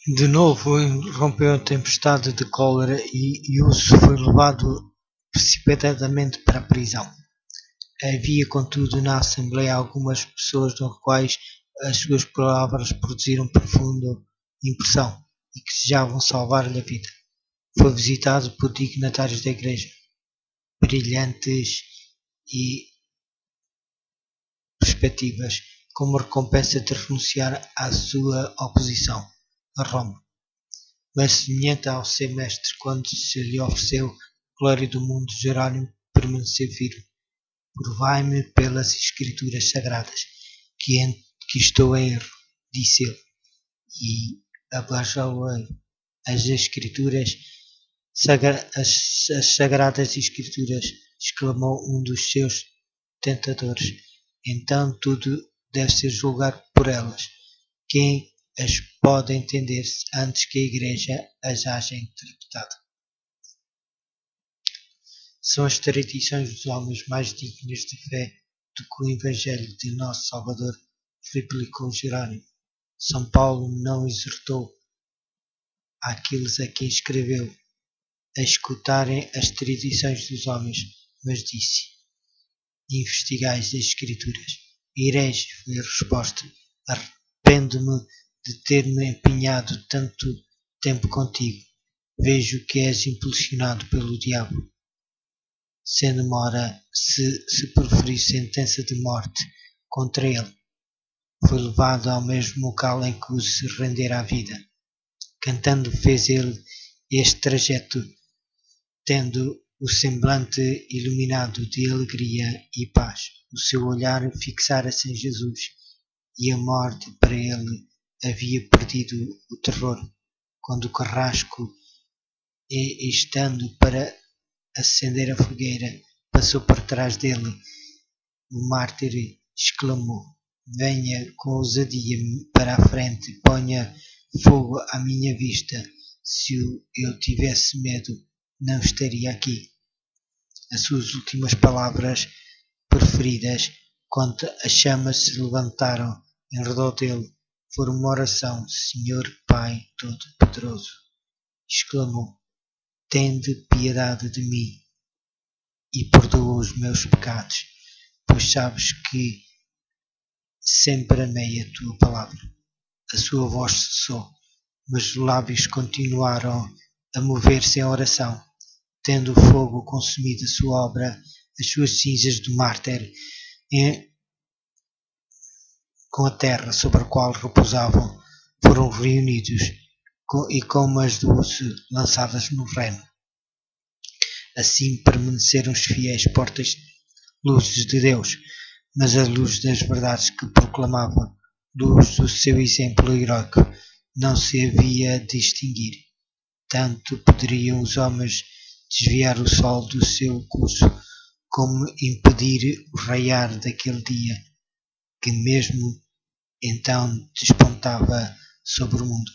De novo irrompeu a tempestade de cólera e Uso foi levado precipitadamente para a prisão. Havia, contudo, na Assembleia algumas pessoas nas quais as suas palavras produziram profunda impressão e que desejavam salvar-lhe a vida. Foi visitado por dignatários da Igreja, brilhantes e perspectivas, como recompensa de renunciar à sua oposição a Roma. Mas semelhante ao seu mestre, quando se lhe ofereceu a glória do mundo, Jerónimo permaneceu firme. Provai-me pelas Escrituras Sagradas, que estou em erro, disse ele, e abaixou-lhe as Escrituras, as Sagradas Escrituras, exclamou um dos seus tentadores. Então tudo deve ser julgado por elas. Quem as pode entender antes que a Igreja as haja interpretado? São as tradições dos homens mais dignas de fé do que o Evangelho de nosso Salvador, replicou Jerônimo. São Paulo não exortou àqueles a quem escreveu a escutarem as tradições dos homens, mas disse: investigais as Escrituras. Ireis, foi a resposta. Arrependo-me de ter-me empenhado tanto tempo contigo. Vejo que és impulsionado pelo diabo. Sendo mora, se proferir sentença de morte contra ele, foi levado ao mesmo local em que se rendera à vida. Cantando fez ele este trajeto, tendo o semblante iluminado de alegria e paz. O seu olhar fixara-se em Jesus, e a morte para ele havia perdido o terror, quando o carrasco, estando para acender a fogueira, passou por trás dele. O mártir exclamou: venha com ousadia para a frente, ponha fogo à minha vista. Se eu tivesse medo, não estaria aqui. As suas últimas palavras preferidas, quando as chamas se levantaram em redor dele, foram uma oração: Senhor Pai Todo-Poderoso, exclamou, tende piedade de mim e perdoa os meus pecados, pois sabes que sempre amei a tua palavra. A sua voz cessou, mas os lábios continuaram a mover-se em oração, tendo o fogo consumido a sua obra. As suas cinzas de mártir, com a terra sobre a qual repousavam, foram reunidos e como as de Uso lançadas no reno. Assim permaneceram os fiéis portas luzes de Deus, mas a luz das verdades que proclamava, luz do seu exemplo heroico, não se havia de extinguir. Tanto poderiam os homens desviar o sol do seu curso, como impedir o raiar daquele dia, que mesmo então despontava sobre o mundo.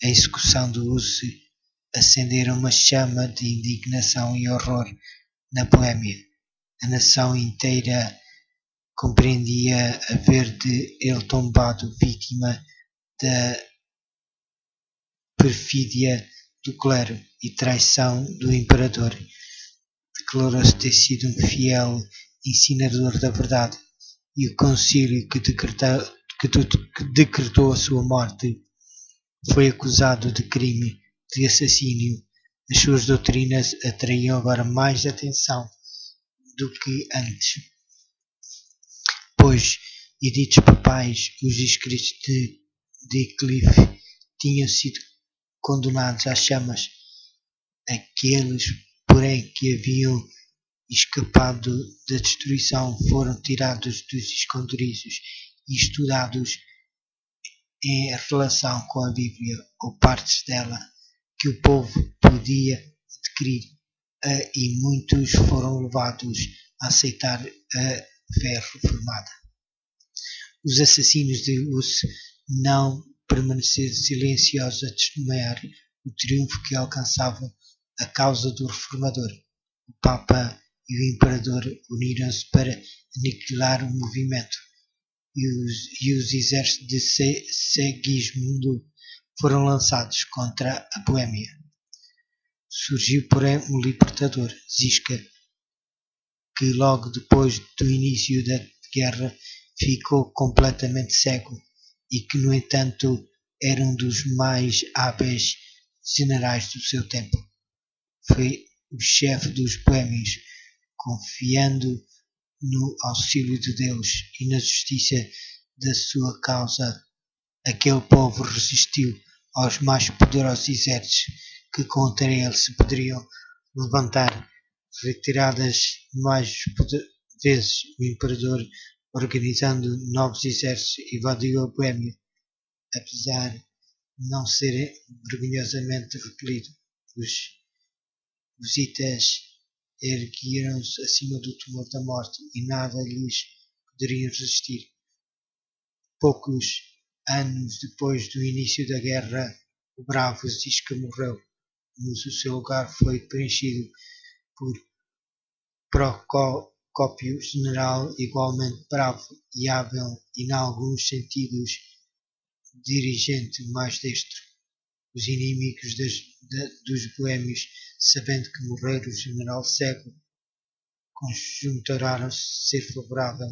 A execução do Uso acendera uma chama de indignação e horror na Boêmia. A nação inteira compreendia haver de ele tombado vítima da perfídia do clero e traição do imperador. Declarou-se ter sido um fiel ensinador da verdade, e o concílio que decretou a sua morte foi acusado de crime de assassínio. As suas doutrinas atraíam agora mais atenção do que antes, pois editos papais, os escritos de Wycliffe tinham sido condenados às chamas. Aqueles, porém, que haviam escapado da destruição foram tirados dos esconderijos e estudados em relação com a Bíblia ou partes dela que o povo podia adquirir, e muitos foram levados a aceitar a fé reformada. Os assassinos de Uso não permaneceram silenciosos a testemunhar o triunfo que alcançava a causa do reformador. O Papa e o Imperador uniram-se para aniquilar o movimento, e os exércitos de Segismundo foram lançados contra a Boêmia. Surgiu, porém, um libertador, Ziska, que logo depois do início da guerra ficou completamente cego e que, no entanto, era um dos mais hábeis generais do seu tempo. Foi o chefe dos boêmios, confiando no auxílio de Deus e na justiça da sua causa. Aquele povo resistiu aos mais poderosos exércitos que contra ele se poderiam levantar. Retiradas mais vezes, o imperador, organizando novos exércitos, invadiu a Boêmia, apesar de não ser vergonhosamente repelido. Os hussitas ergueram-se acima do temor da morte e nada lhes poderia resistir. Poucos anos depois do início da guerra, o bravo Ziska morreu, mas o seu lugar foi preenchido por Procópio, general igualmente bravo e hábil e, em alguns sentidos, dirigente mais destro. Os inimigos dos boêmios, sabendo que morrera o general cego, conjunturaram-se ser favorável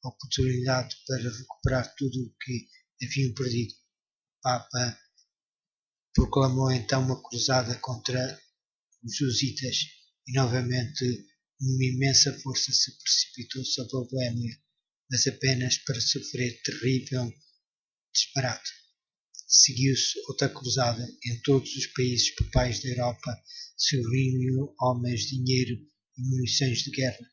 a oportunidade para recuperar tudo o que haviam perdido. O Papa proclamou então uma cruzada contra os hussitas e novamente uma imensa força se precipitou sobre a Boêmia, mas apenas para sofrer terrível disparate. Seguiu-se outra cruzada. Em todos os países papais da Europa se reuniam homens, dinheiro e munições de guerra.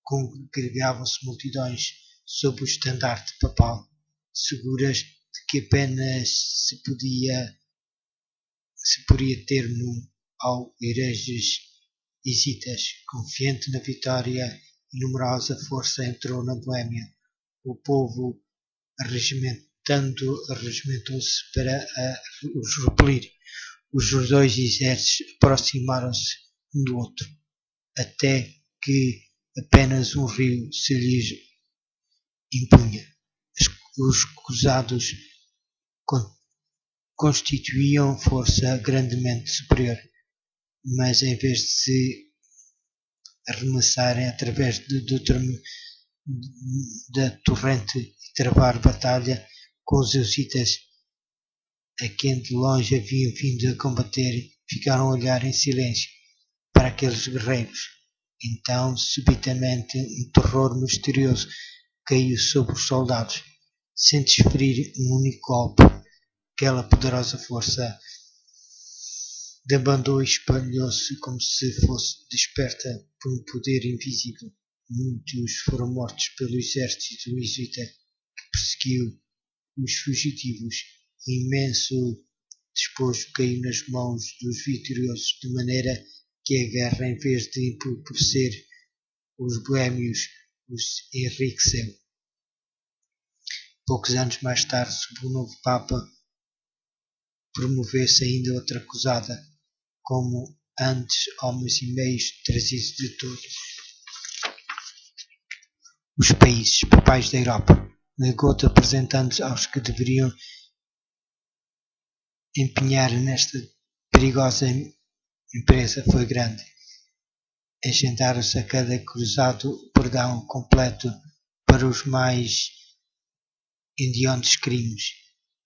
Congregavam-se multidões sob o estandarte papal, seguras de que apenas se poria termo ao hereges hessitas. Confiante na vitória e numerosa força entrou na Boêmia. O povo arregimentou-se para os repelir. Os dois exércitos aproximaram-se um do outro, até que apenas um rio se lhes impunha. Os cruzados constituíam força grandemente superior, mas em vez de se arremessarem através da torrente e travar batalha com os hussitas, a quem de longe haviam vindo a combater, ficaram a olhar em silêncio para aqueles guerreiros. Então, subitamente, um terror misterioso caiu sobre os soldados. Sem desferir um único golpe, aquela poderosa força debandou e espalhou-se como se fosse desperta por um poder invisível. Muitos foram mortos pelo exército jesuíta que perseguiu os fugitivos. O imenso despojo caiu nas mãos dos vitoriosos, de maneira que a guerra, em vez de empobrecer os boêmios, os enriqueceu. Poucos anos mais tarde, sob o novo Papa, promoveu-se ainda outra cruzada, como antes, homens e meios trazidos de todos os países papais da Europa, legou-te apresentando aos que deveriam empenhar nesta perigosa empresa foi grande. Agendaram-se a cada cruzado o perdão completo para os mais hediondos crimes.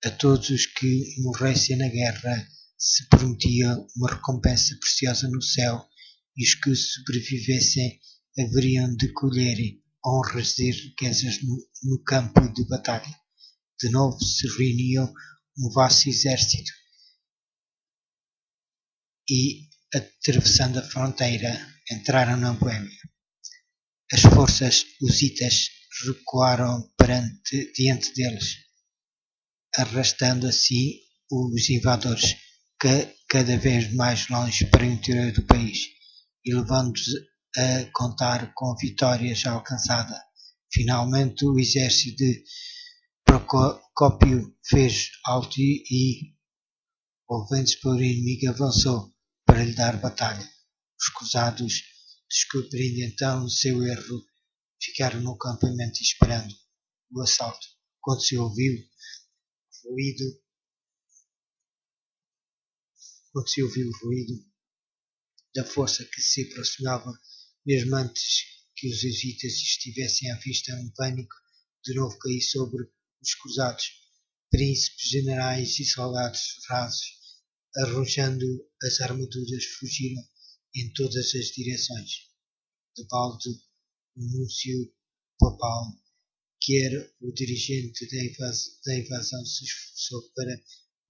A todos os que morressem na guerra se prometia uma recompensa preciosa no céu, e os que sobrevivessem haveriam de colher honras e riquezas no campo de batalha. De novo se reuniam um vasto exército e, atravessando a fronteira, entraram na Boêmia. As forças hussitas recuaram diante deles, arrastando assim os invasores cada vez mais longe para o interior do país e levando-os a contar com a vitória já alcançada. Finalmente o exército de Procópio fez alto e volvendo-se para o inimigo, avançou para lhe dar batalha. Os cruzados, descobrindo então o seu erro, ficaram no acampamento esperando o assalto. Quando se ouviu ruído quando se ouviu o ruído da força que se aproximava, mesmo antes que os jesuítas estivessem à vista, um pânico de novo caiu sobre os cruzados. Príncipes, generais e soldados rasos, arrojando as armaduras, fugiram em todas as direções. De balde, o núncio papal, que era o dirigente da invasão, se esforçou para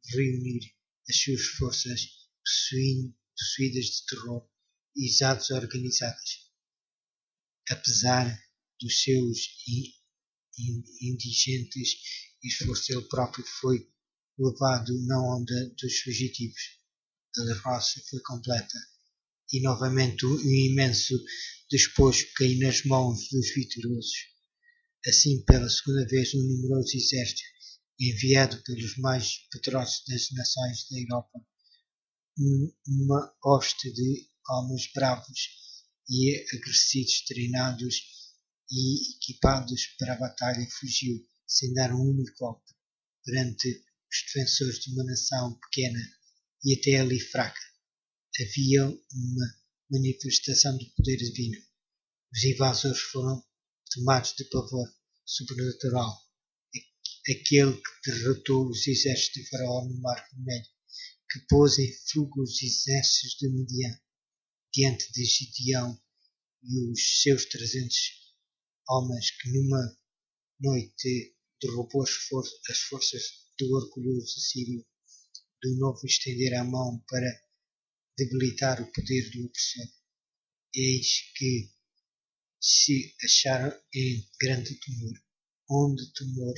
reunir as suas forças possuídas de terror e desorganizadas. Apesar dos seus indigentes esforços, ele próprio foi levado na onda dos fugitivos. A derrota foi completa e novamente um imenso despojo caiu nas mãos dos vitoriosos. Assim, pela segunda vez, um numeroso exército, enviado pelos mais poderosos das nações da Europa, uma hoste de homens bravos e agressivos, treinados e equipados para a batalha, fugiu sem dar um único golpe perante os defensores de uma nação pequena e até ali fraca. Havia uma manifestação do poder divino. Os invasores foram tomados de pavor sobrenatural. Aquele que derrotou os exércitos de Faraó no Mar Vermelho, que pôs em fuga os exércitos de Midian diante de Gideão e os seus 300 homens, que numa noite derrubou as forças do orgulhoso assírio, de novo estender a mão para debilitar o poder do opressor. Eis que se acharam em grande temor, onde temor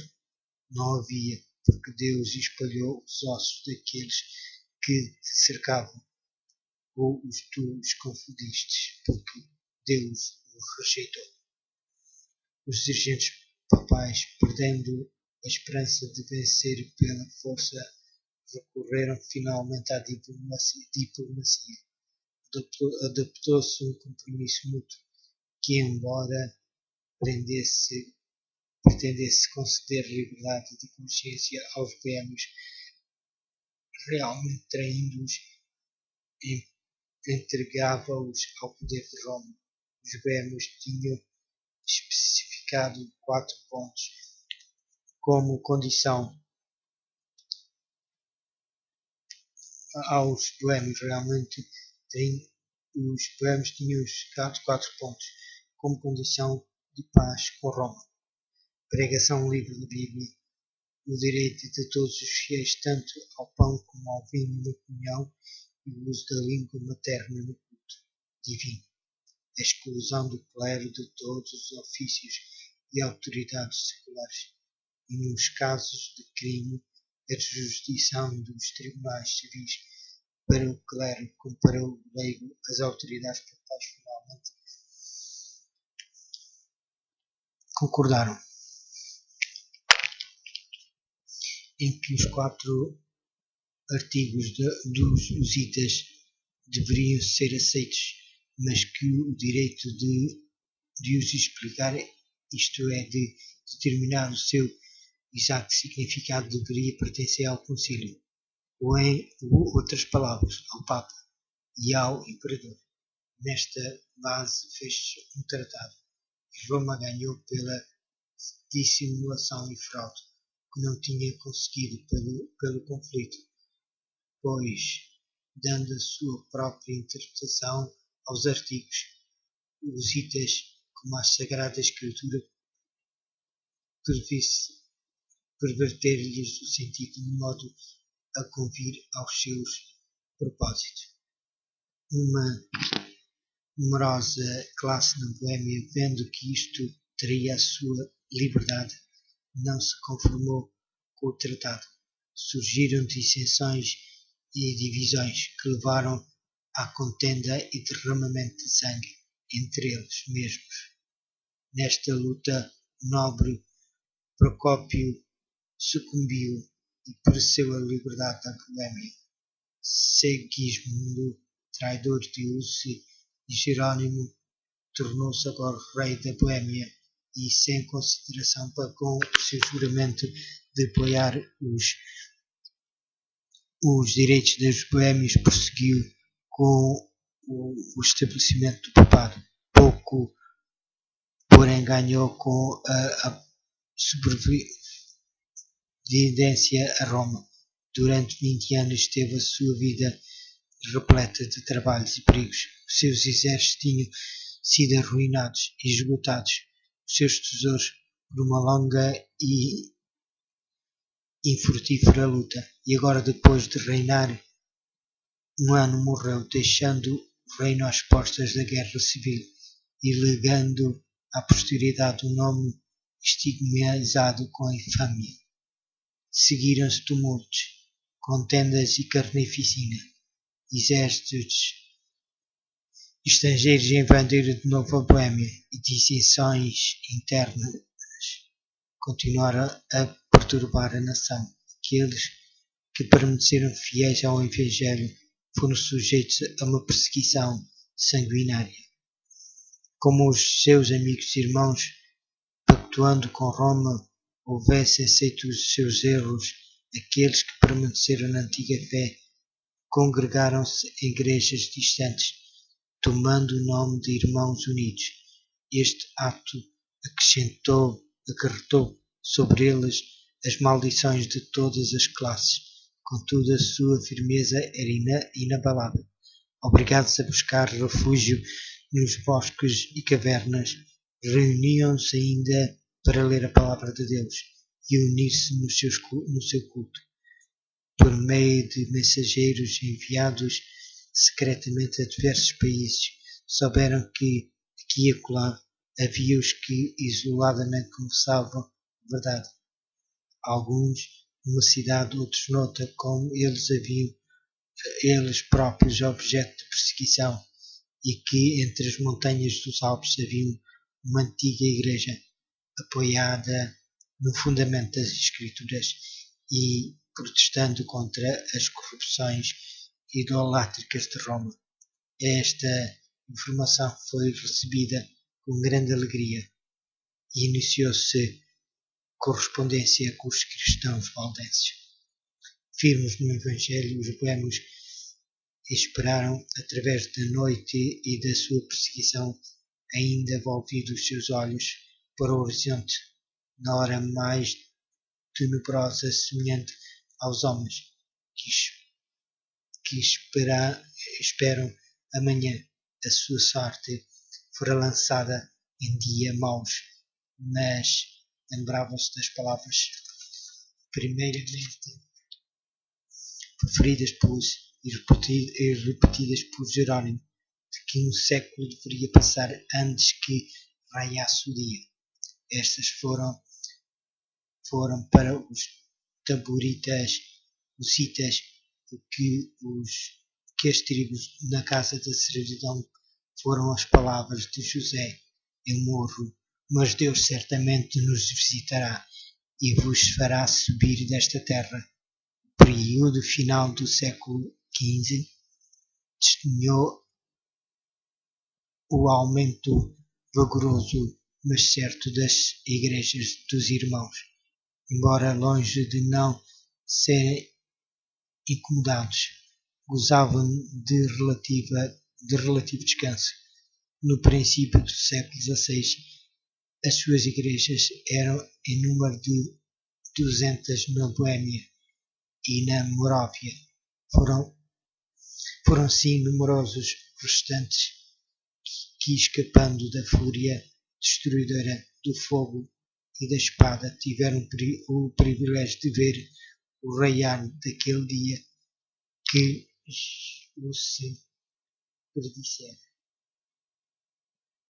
não havia, porque Deus espalhou os ossos daqueles que te cercavam, ou os confundistes, porque Deus os rejeitou. Os dirigentes papais, perdendo a esperança de vencer pela força, recorreram finalmente à diplomacia. Adaptou-se um compromisso mútuo que, embora pretendesse conceder liberdade de consciência aos boêmios, realmente traindo-os, entregava-os ao poder de Roma. Os boêmios tinham especificado 4 pontos como condição aos boêmios. Os boêmios tinham especificado 4 pontos como condição de paz com Roma: pregação livre da Bíblia, o direito de todos os fiéis tanto ao pão como ao vinho na comunhão e o uso da língua materna no culto divino, a exclusão do clero de todos os ofícios e autoridades seculares, e nos casos de crime, a jurisdição dos tribunais civis para o clero como para o leigo. As autoridades papais finalmente concordaram em que os 4 artigos dos Hussitas deveriam ser aceitos, mas que o direito de os explicar, isto é, de determinar o seu exato significado, deveria pertencer ao Concílio, ou em outras palavras, ao Papa e ao Imperador. Nesta base fez-se um tratado, e Roma ganhou pela dissimulação e fraude, que não tinha conseguido pelo conflito, pois, dando a sua própria interpretação aos artigos, os Hussitas, como a Sagrada Escritura, perverter-lhes o sentido de modo a convir aos seus propósitos. Uma numerosa classe na Boêmia, vendo que isto traía a sua liberdade, não se conformou com o tratado. Surgiram dissensões e divisões que levaram à contenda e derramamento de sangue entre eles mesmos. Nesta luta, o nobre Procópio sucumbiu e pereceu a liberdade da Boêmia. Segismundo, traidor de Hussi, e Jerônimo tornou-se agora rei da Boêmia e, sem consideração, pagou o seu juramento de apoiar os os direitos dos boêmios prosseguiu com o estabelecimento do papado. Pouco, porém, ganhou com a sobrevivência a Roma. Durante 20 anos teve a sua vida repleta de trabalhos e perigos. Os seus exércitos tinham sido arruinados e esgotados, os seus tesouros por uma longa e infrutífera luta. E agora, depois de reinar um ano, morreu, deixando o reino às portas da guerra civil e legando à posteridade um nome estigmatizado com a infâmia. Seguiram-se tumultos, contendas e carnificina. Exércitos estrangeiros invadiram de novo a Boêmia e dissensões internas continuaram a perturbar a nação. Aqueles que permaneceram fiéis ao Evangelho foram sujeitos a uma perseguição sanguinária. Como os seus amigos e irmãos, pactuando com Roma, houvessem aceito os seus erros, aqueles que permaneceram na antiga fé congregaram-se em igrejas distantes, tomando o nome de Irmãos Unidos. Este ato acarretou sobre eles as maldições de todas as classes. Contudo, a sua firmeza era inabalável. Obrigados a buscar refúgio nos bosques e cavernas, reuniam-se ainda para ler a palavra de Deus e unir-se no seu culto. Por meio de mensageiros enviados secretamente a diversos países, souberam que aqui e acolá havia os que isoladamente confessavam a verdade. Alguns numa cidade, outros noutra, como eles haviam eles próprios objeto de perseguição, e que entre as montanhas dos Alpes havia uma antiga igreja apoiada no fundamento das Escrituras e protestando contra as corrupções idolátricas de Roma. Esta informação foi recebida com grande alegria e iniciou-se correspondência com os cristãos valdenses. Firmes no Evangelho, os boêmios esperaram, através da noite e da sua perseguição, ainda volvidos os seus olhos para o horizonte, na hora mais tenebrosa, semelhante aos homens que esperam amanhã. A sua sorte fora lançada em dia maus, mas lembravam-se das palavras primeiramente proferidas e repetidas por Jerónimo, de que um século deveria passar antes que raiasse o dia. Estas foram para os taboritas, os citas, que as tribos na casa da servidão foram as palavras de José: eu morro, mas Deus certamente nos visitará e vos fará subir desta terra. O período final do século XV testemunhou o aumento vigoroso, mas certo, das igrejas dos irmãos, embora longe de não serem incomodados, gozavam de relativo descanso. No princípio do século XVI, as suas igrejas eram em número de 200 na Boêmia e na Moróvia. Foram sim numerosos restantes que, escapando da fúria destruidora do fogo e da espada, tiveram o privilégio de ver o raiar daquele dia que o se predissera.